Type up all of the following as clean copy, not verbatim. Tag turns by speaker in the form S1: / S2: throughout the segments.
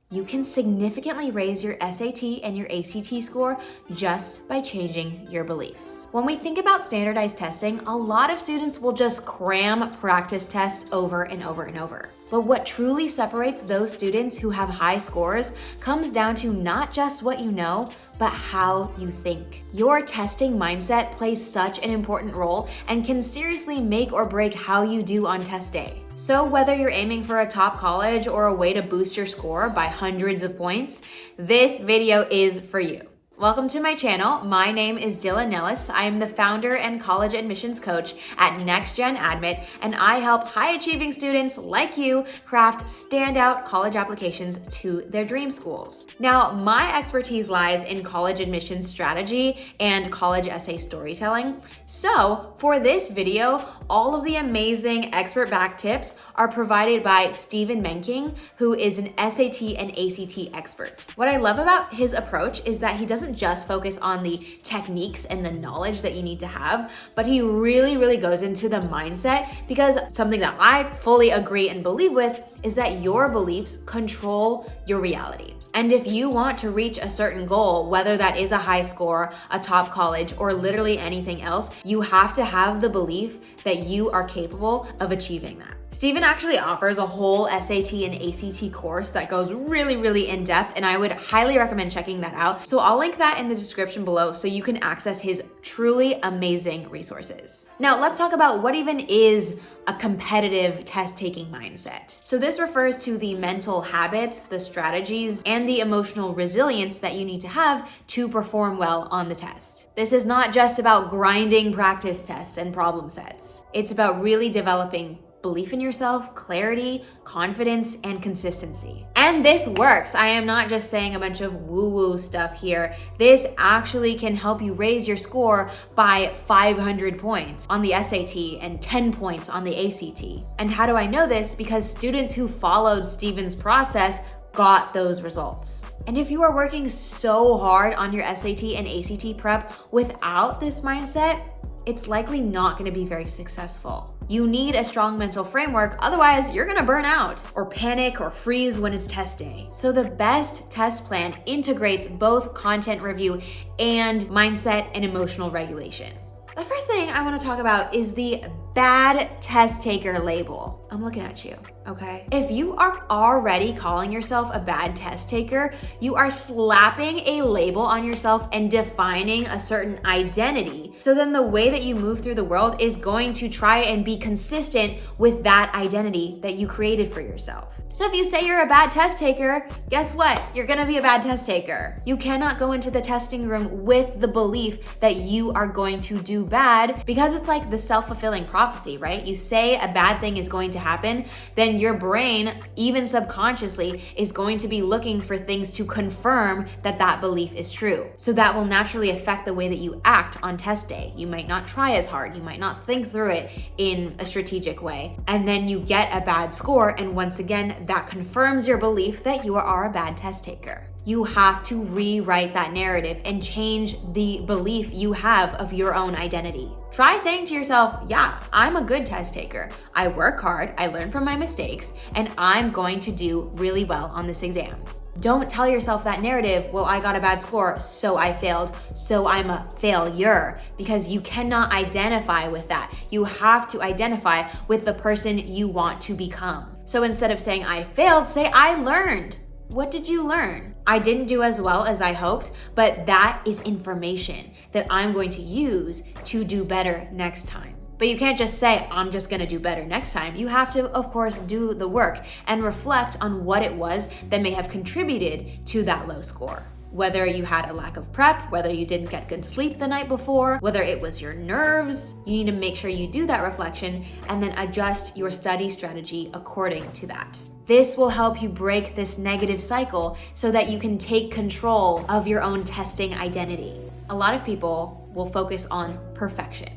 S1: You can significantly raise your SAT and your ACT score just by changing your beliefs. When we think about standardized testing, a lot of students will just cram practice tests over and over and over. But what truly separates those students who have high scores comes down to not just what you know, but how you think. Your testing mindset plays such an important role and can seriously make or break how you do on test day. So whether you're aiming for a top college or a way to boost your score by hundreds of points, this video is for you. Welcome to my channel. My name is Dylan Nellis. I am the founder and college admissions coach at NextGen Admit, and I help high-achieving students like you craft standout college applications to their dream schools. Now, my expertise lies in college admissions strategy and college essay storytelling. So for this video, all of the amazing expert-backed tips are provided by Stephen Menking, who is an SAT and ACT expert. What I love about his approach is that he doesn't just focus on the techniques and the knowledge that you need to have, but he really goes into the mindset, because something that I fully agree and believe with is that your beliefs control your reality. And if you want to reach a certain goal, whether that is a high score, a top college, or literally anything else, you have to have the belief that you are capable of achieving that. Stephen actually offers a whole SAT and ACT course that goes really in depth, and I would highly recommend checking that out. So I'll link that in the description below so you can access his truly amazing resources. Now let's talk about what even is a competitive test-taking mindset. So this refers to the mental habits, the strategies, and the emotional resilience that you need to have to perform well on the test. This is not just about grinding practice tests and problem sets. It's about really developing belief in yourself, clarity, confidence, and consistency. And this works. I am not just saying a bunch of woo-woo stuff here. This actually can help you raise your score by 500 points on the SAT and 10 points on the ACT. And how do I know this? Because students who followed Stephen's process got those results. And if you are working so hard on your SAT and ACT prep without this mindset, it's likely not going to be very successful. You need a strong mental framework, otherwise you're gonna burn out or panic or freeze when it's test day. So the best test plan integrates both content review and mindset and emotional regulation. The first thing I wanna talk about is the bad test taker label. I'm looking at you, okay? If you are already calling yourself a bad test taker, you are slapping a label on yourself and defining a certain identity. So then the way that you move through the world is going to try and be consistent with that identity that you created for yourself. So if you say you're a bad test taker, guess what? You're gonna be a bad test taker. You cannot go into the testing room with the belief that you are going to do bad, because it's like the self-fulfilling prophecy, right? You say a bad thing is going to happen, then your brain, even subconsciously, is going to be looking for things to confirm that that belief is true. So that will naturally affect the way that you act on test day. You might not try as hard, you might not think through it in a strategic way, and then you get a bad score, and once again, that confirms your belief that you are a bad test taker. You have to rewrite that narrative and change the belief you have of your own identity. Try saying to yourself, yeah, I'm a good test taker. I work hard, I learn from my mistakes, and I'm going to do really well on this exam. Don't tell yourself that narrative, well, I got a bad score, so I failed, so I'm a failure, because you cannot identify with that. You have to identify with the person you want to become. So instead of saying I failed, say I learned. What did you learn? I didn't do as well as I hoped, but that is information that I'm going to use to do better next time. But you can't just say, I'm just gonna do better next time. You have to, of course, do the work and reflect on what it was that may have contributed to that low score. Whether you had a lack of prep, whether you didn't get good sleep the night before, whether it was your nerves, you need to make sure you do that reflection and then adjust your study strategy according to that. This will help you break this negative cycle so that you can take control of your own testing identity. A lot of people will focus on perfection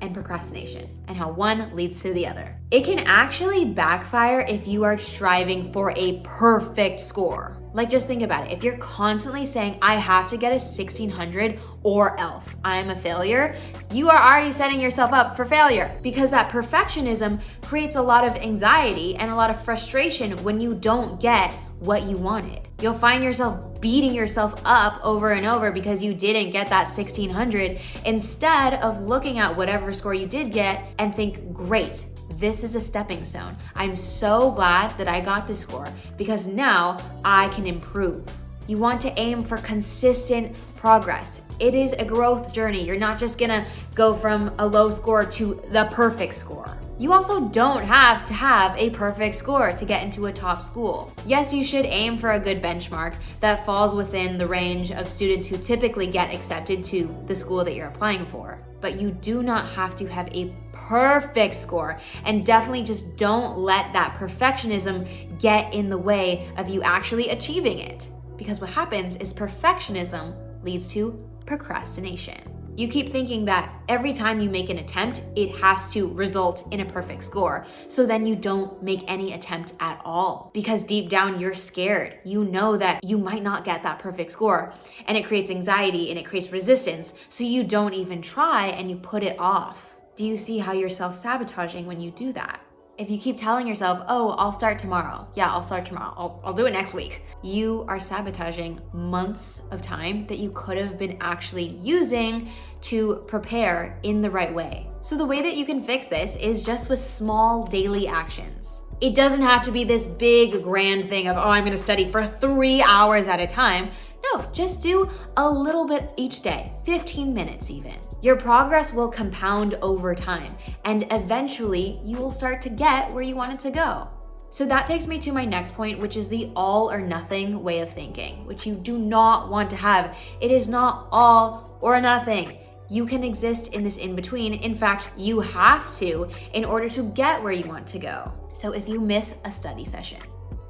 S1: and procrastination, and how one leads to the other. It can actually backfire if you are striving for a perfect score. Like, just think about it. If you're constantly saying, I have to get a 1600 or else I'm a failure, you are already setting yourself up for failure, because that perfectionism creates a lot of anxiety and a lot of frustration when you don't get what you wanted. You'll find yourself beating yourself up over and over because you didn't get that 1600 instead of looking at whatever score you did get and think, great, this is a stepping stone. I'm so glad that I got this score because now I can improve. You want to aim for consistent progress. It is a growth journey. You're not just gonna go from a low score to the perfect score. You also don't have to have a perfect score to get into a top school. Yes, you should aim for a good benchmark that falls within the range of students who typically get accepted to the school that you're applying for. But you do not have to have a perfect score, and definitely just don't let that perfectionism get in the way of you actually achieving it. Because what happens is perfectionism leads to procrastination. You keep thinking that every time you make an attempt, it has to result in a perfect score. So then you don't make any attempt at all because deep down you're scared. You know that you might not get that perfect score, and it creates anxiety and it creates resistance. So you don't even try and you put it off. Do you see how you're self-sabotaging when you do that? If you keep telling yourself, oh, I'll start tomorrow. Yeah, I'll start tomorrow. I'll do it next week. You are sabotaging months of time that you could have been actually using to prepare in the right way. So the way that you can fix this is just with small daily actions. It doesn't have to be this big grand thing of, oh, I'm gonna study for 3 hours at a time. No, just do a little bit each day, 15 minutes even. Your progress will compound over time, and eventually you will start to get where you want it to go. So that takes me to my next point, which is the all or nothing way of thinking, which you do not want to have. It is not all or nothing. You can exist in this in-between. In fact, you have to in order to get where you want to go. So if you miss a study session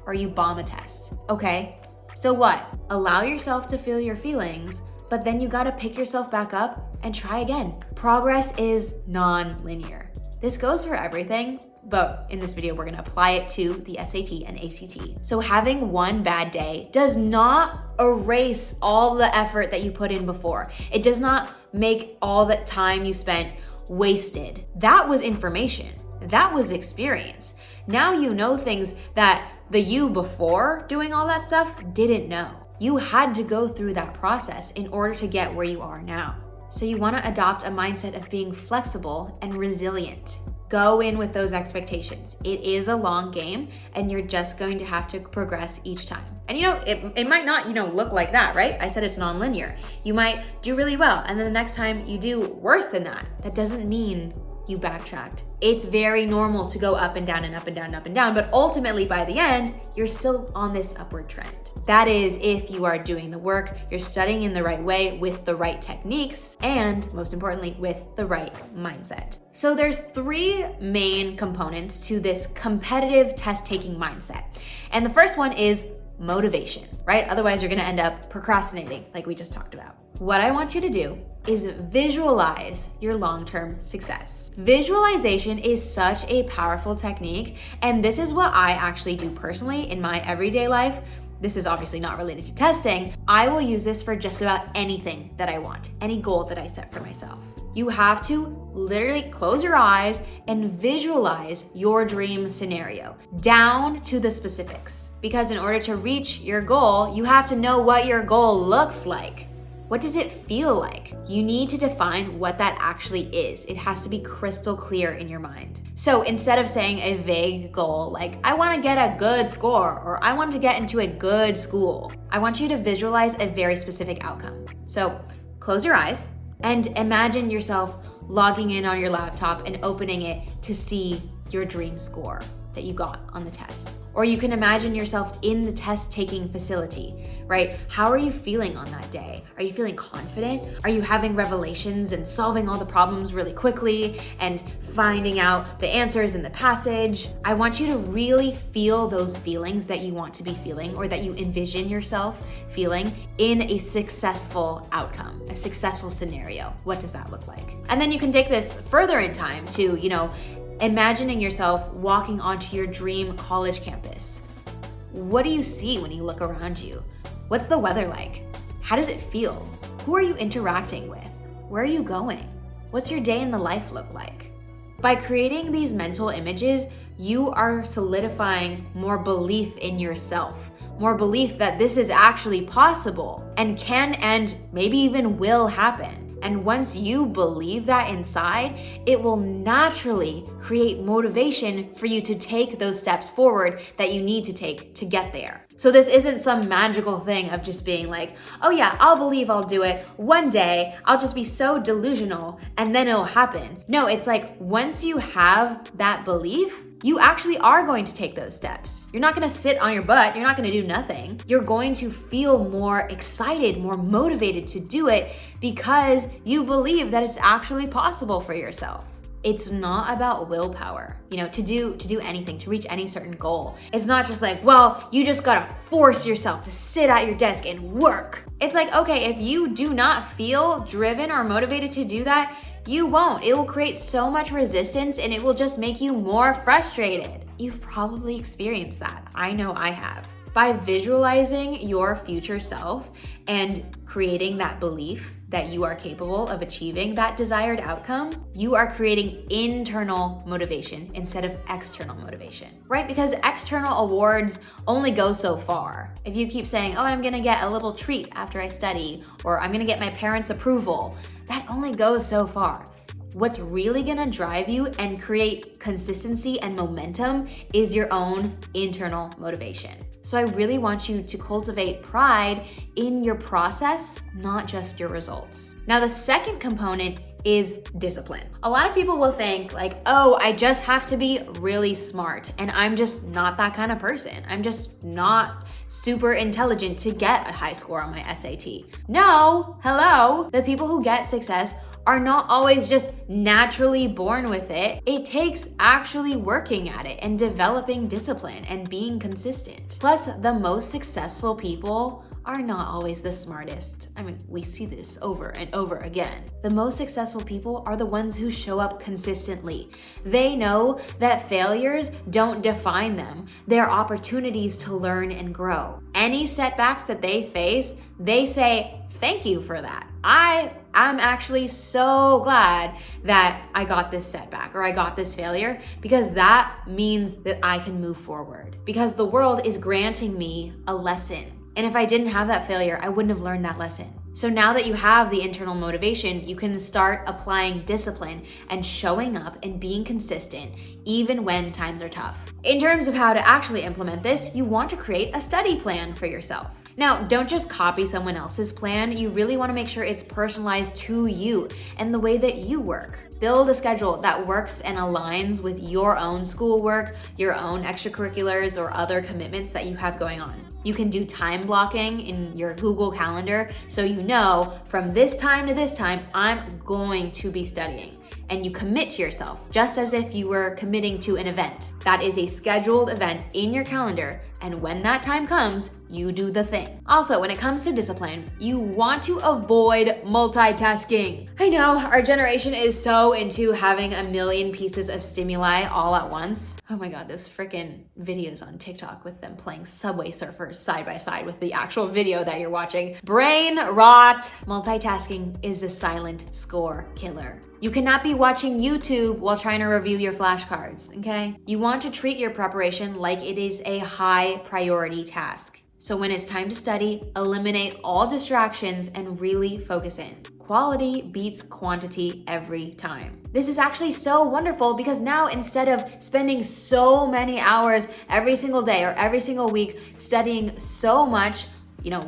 S1: or you bomb a test, okay, so what? Allow yourself to feel your feelings, but then you gotta pick yourself back up and try again. Progress is non-linear. This goes for everything, but in this video, we're gonna apply it to the SAT and ACT. So having one bad day does not erase all the effort that you put in before. It does not make all the time you spent wasted. That was information. That was experience. Now you know things that the you before doing all that stuff didn't know. You had to go through that process in order to get where you are now. So you want to adopt a mindset of being flexible and resilient. Go in with those expectations. It is a long game and you're just going to have to progress each time. And it might not, look like that, right? I said it's non-linear. You might do really well and then the next time you do worse than that. That doesn't mean you backtracked. It's very normal to go up and down and up and down and up and down, but ultimately by the end, you're still on this upward trend. That is if you are doing the work, you're studying in the right way with the right techniques, and most importantly, with the right mindset. So there's 3 main components to this competitive test-taking mindset. And the first one is motivation, right? Otherwise, you're gonna end up procrastinating like we just talked about. What I want you to do is visualize your long-term success. Visualization is such a powerful technique, and this is what I actually do personally in my everyday life. This is obviously not related to testing. I will use this for just about anything that I want, any goal that I set for myself. You have to literally close your eyes and visualize your dream scenario down to the specifics. Because in order to reach your goal, you have to know what your goal looks like. What does it feel like? You need to define what that actually is. It has to be crystal clear in your mind. So instead of saying a vague goal like, I want to get a good score or I want to get into a good school, I want you to visualize a very specific outcome. So close your eyes and imagine yourself logging in on your laptop and opening it to see your dream score that you got on the test. Or you can imagine yourself in the test-taking facility, right? How are you feeling on that day? Are you feeling confident? Are you having revelations and solving all the problems really quickly and finding out the answers in the passage? I want you to really feel those feelings that you want to be feeling or that you envision yourself feeling in a successful outcome, a successful scenario. What does that look like? And then you can take this further in time to, imagining yourself walking onto your dream college campus. What do you see when you look around you? What's the weather like? How does it feel? Who are you interacting with? Where are you going? What's your day in the life look like? By creating these mental images, you are solidifying more belief in yourself, more belief that this is actually possible and can and maybe even will happen. And once you believe that inside, it will naturally create motivation for you to take those steps forward that you need to take to get there. So this isn't some magical thing of just being like, oh yeah, I'll believe I'll do it one day. I'll just be so delusional and then it'll happen. No, it's like once you have that belief, you actually are going to take those steps. You're not gonna sit on your butt. You're not gonna do nothing. You're going to feel more excited, more motivated to do it because you believe that it's actually possible for yourself. It's not about willpower, to do anything, to reach any certain goal. It's not just like, well, you just gotta force yourself to sit at your desk and work. It's like, okay, if you do not feel driven or motivated to do that, you won't. It will create so much resistance and it will just make you more frustrated. You've probably experienced that. I know I have. By visualizing your future self and creating that belief that you are capable of achieving that desired outcome, you are creating internal motivation instead of external motivation, right? Because external awards only go so far. If you keep saying, oh, I'm gonna get a little treat after I study, or I'm gonna get my parents' approval, that only goes so far. What's really gonna drive you and create consistency and momentum is your own internal motivation. So I really want you to cultivate pride in your process, not just your results. Now, the second component is discipline. A lot of people will think like, oh, I just have to be really smart and I'm just not that kind of person. I'm just not super intelligent to get a high score on my SAT. No, hello. The people who get success are not always just naturally born with it. It takes actually working at it and developing discipline and being consistent. Plus, the most successful people are not always the smartest. I mean, we see this over and over again. The most successful people are the ones who show up consistently. They know that failures don't define them. They're opportunities to learn and grow. Any setbacks that they face, they say, thank you for that. I'm actually so glad that I got this setback or I got this failure because that means that I can move forward. Because the world is granting me a lesson. And if I didn't have that failure, I wouldn't have learned that lesson. So now that you have the internal motivation, you can start applying discipline and showing up and being consistent even when times are tough. In terms of how to actually implement this, you want to create a study plan for yourself. Now, don't just copy someone else's plan. You really want to make sure it's personalized to you and the way that you work. Build a schedule that works and aligns with your own schoolwork, your own extracurriculars, or other commitments that you have going on. You can do time blocking in your Google Calendar so you know from this time to this time, I'm going to be studying. And you commit to yourself just as if you were committing to an event. That is a scheduled event in your calendar, and when that time comes, you do the thing. Also, when it comes to discipline, you want to avoid multitasking. I know our generation is so into having a million pieces of stimuli all at once. Oh my God, those freaking videos on TikTok with them playing Subway Surfers side by side with the actual video that you're watching. Brain rot. Multitasking is a silent score killer. You cannot be watching YouTube while trying to review your flashcards, okay? You want to treat your preparation like it is a high priority task. So when it's time to study, eliminate all distractions and really focus in. Quality beats quantity every time. This is actually so wonderful because now instead of spending so many hours every single day or every single week studying so much,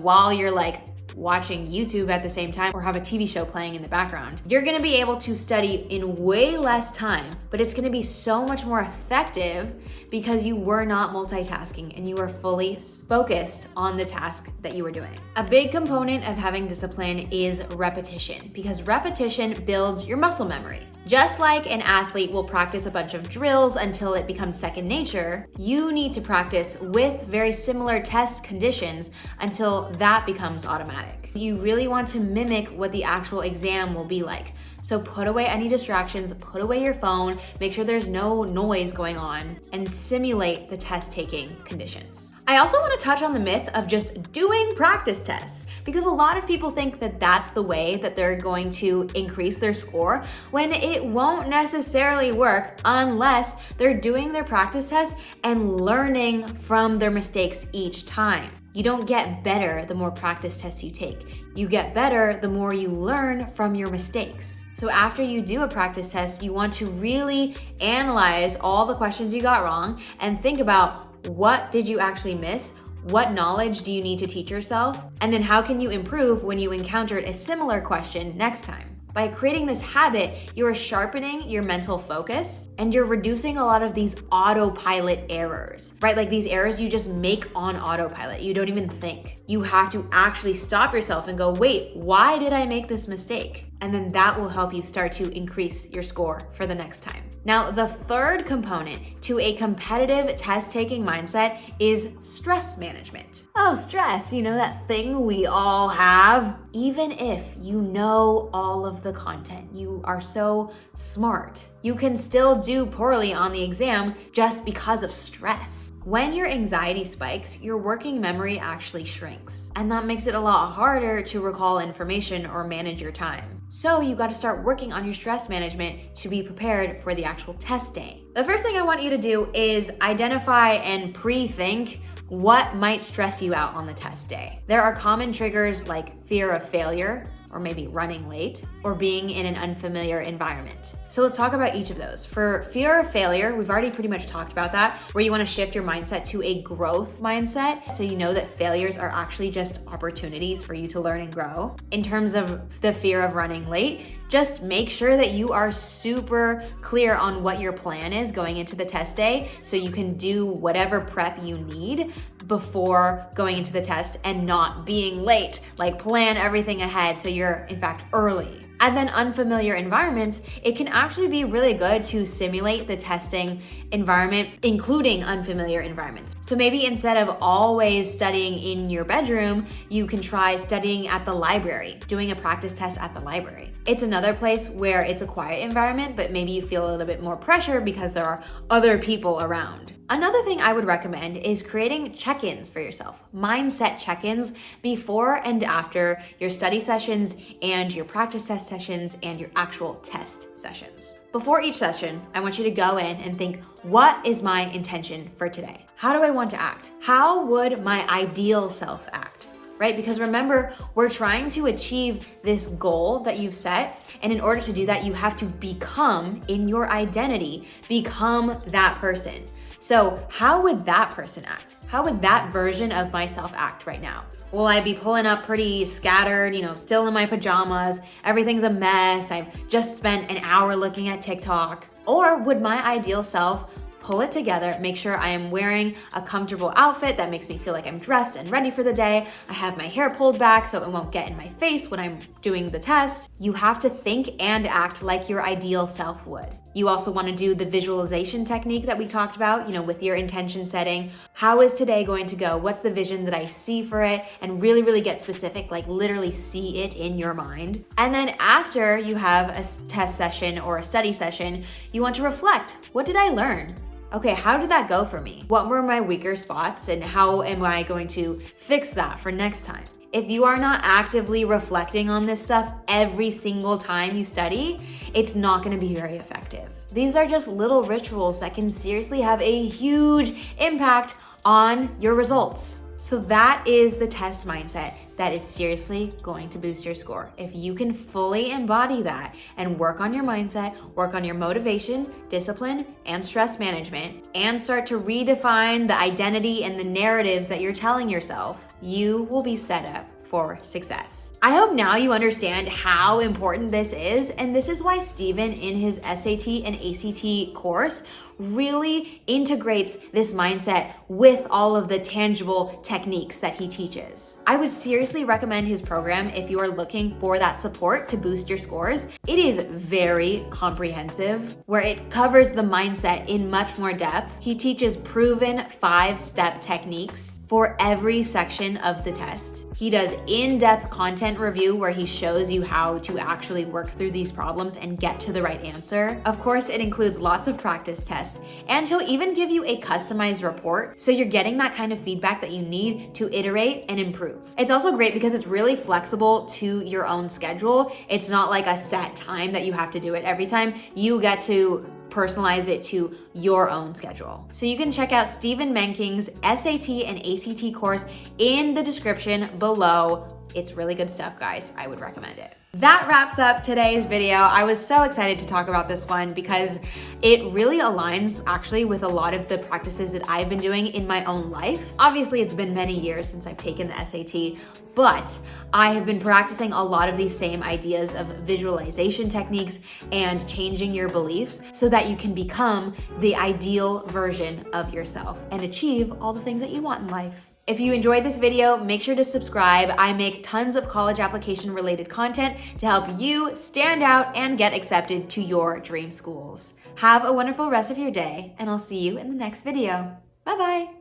S1: while you're like watching YouTube at the same time or have a TV show playing in the background, you're gonna be able to study in way less time, but it's gonna be so much more effective because you were not multitasking and you were fully focused on the task that you were doing. A big component of having discipline is repetition because repetition builds your muscle memory. Just like an athlete will practice a bunch of drills until it becomes second nature, you need to practice with very similar test conditions until that becomes automatic. You really want to mimic what the actual exam will be like. So put away any distractions, put away your phone, make sure there's no noise going on, and simulate the test-taking conditions. I also want to touch on the myth of just doing practice tests because a lot of people think that that's the way that they're going to increase their score when it won't necessarily work unless they're doing their practice tests and learning from their mistakes each time. You don't get better the more practice tests you take. You get better the more you learn from your mistakes. So after you do a practice test, you want to really analyze all the questions you got wrong and think about, what did you actually miss? What knowledge do you need to teach yourself? And then how can you improve when you encountered a similar question next time? By creating this habit, you are sharpening your mental focus and you're reducing a lot of these autopilot errors, right? Like these errors you just make on autopilot. You don't even think. You have to actually stop yourself and go, wait, why did I make this mistake? And then that will help you start to increase your score for the next time. Now, the third component to a competitive test-taking mindset is stress management. Oh, stress, you know, that thing we all have. Even if you know all of the content, you are so smart, you can still do poorly on the exam just because of stress. When your anxiety spikes, your working memory actually shrinks, and that makes it a lot harder to recall information or manage your time. So you got to start working on your stress management to be prepared for the actual test day. The first thing I want you to do is identify and pre-think what might stress you out on the test day. There are common triggers like fear of failure, or maybe running late, or being in an unfamiliar environment. So let's talk about each of those. For fear of failure, we've already pretty much talked about that, where you want to shift your mindset to a growth mindset, so you know that failures are actually just opportunities for you to learn and grow. In terms of the fear of running late, just make sure that you are super clear on what your plan is going into the test day, so you can do whatever prep you need before going into the test and not being late. Like, plan everything ahead so you're in fact early. And then unfamiliar environments, it can actually be really good to simulate the testing environment, including unfamiliar environments. So maybe instead of always studying in your bedroom, you can try studying at the library, doing a practice test at the library. It's another place where it's a quiet environment, but maybe you feel a little bit more pressure because there are other people around. Another thing I would recommend is creating check-ins for yourself, mindset check-ins before and after your study sessions and your practice test sessions and your actual test sessions. Before each session, I want you to go in and think, what is my intention for today? How do I want to act? How would my ideal self act? Right? Because remember, we're trying to achieve this goal that you've set. And in order to do that, you have to become, in your identity, become that person. So how would that person act? How would that version of myself act right now? Will I be pulling up pretty scattered, still in my pajamas, everything's a mess, I've just spent an hour looking at TikTok? Or would my ideal self pull it together, make sure I am wearing a comfortable outfit that makes me feel like I'm dressed and ready for the day. I have my hair pulled back so it won't get in my face when I'm doing the test. You have to think and act like your ideal self would. You also want to do the visualization technique that we talked about, with your intention setting. How is today going to go? What's the vision that I see for it? And really, really get specific, like literally see it in your mind. And then after you have a test session or a study session, you want to reflect. What did I learn? Okay, how did that go for me? What were my weaker spots and how am I going to fix that for next time? If you are not actively reflecting on this stuff every single time you study, it's not going to be very effective. These are just little rituals that can seriously have a huge impact on your results. So that is the test mindset that is seriously going to boost your score. If you can fully embody that and work on your mindset, work on your motivation, discipline, and stress management, and start to redefine the identity and the narratives that you're telling yourself, you will be set up for success. I hope now you understand how important this is, and this is why Steven in his SAT and ACT course really integrates this mindset with all of the tangible techniques that he teaches. I would seriously recommend his program if you are looking for that support to boost your scores. It is very comprehensive, where it covers the mindset in much more depth. He teaches proven 5-step techniques for every section of the test. He does in-depth content review where he shows you how to actually work through these problems and get to the right answer. Of course, it includes lots of practice tests, and he'll even give you a customized report, so you're getting that kind of feedback that you need to iterate and improve. It's also great because it's really flexible to your own schedule. It's not like a set time that you have to do it every time. You get to personalize it to your own schedule. So you can check out Stephen Menking's SAT and ACT course in the description below. It's really good stuff, guys. I would recommend it. That wraps up today's video. I was so excited to talk about this one because it really aligns actually with a lot of the practices that I've been doing in my own life. Obviously, it's been many years since I've taken the SAT, but I have been practicing a lot of these same ideas of visualization techniques and changing your beliefs so that you can become the ideal version of yourself and achieve all the things that you want in life. If you enjoyed this video, make sure to subscribe. I make tons of college application related content to help you stand out and get accepted to your dream schools. Have a wonderful rest of your day, and I'll see you in the next video. Bye-bye.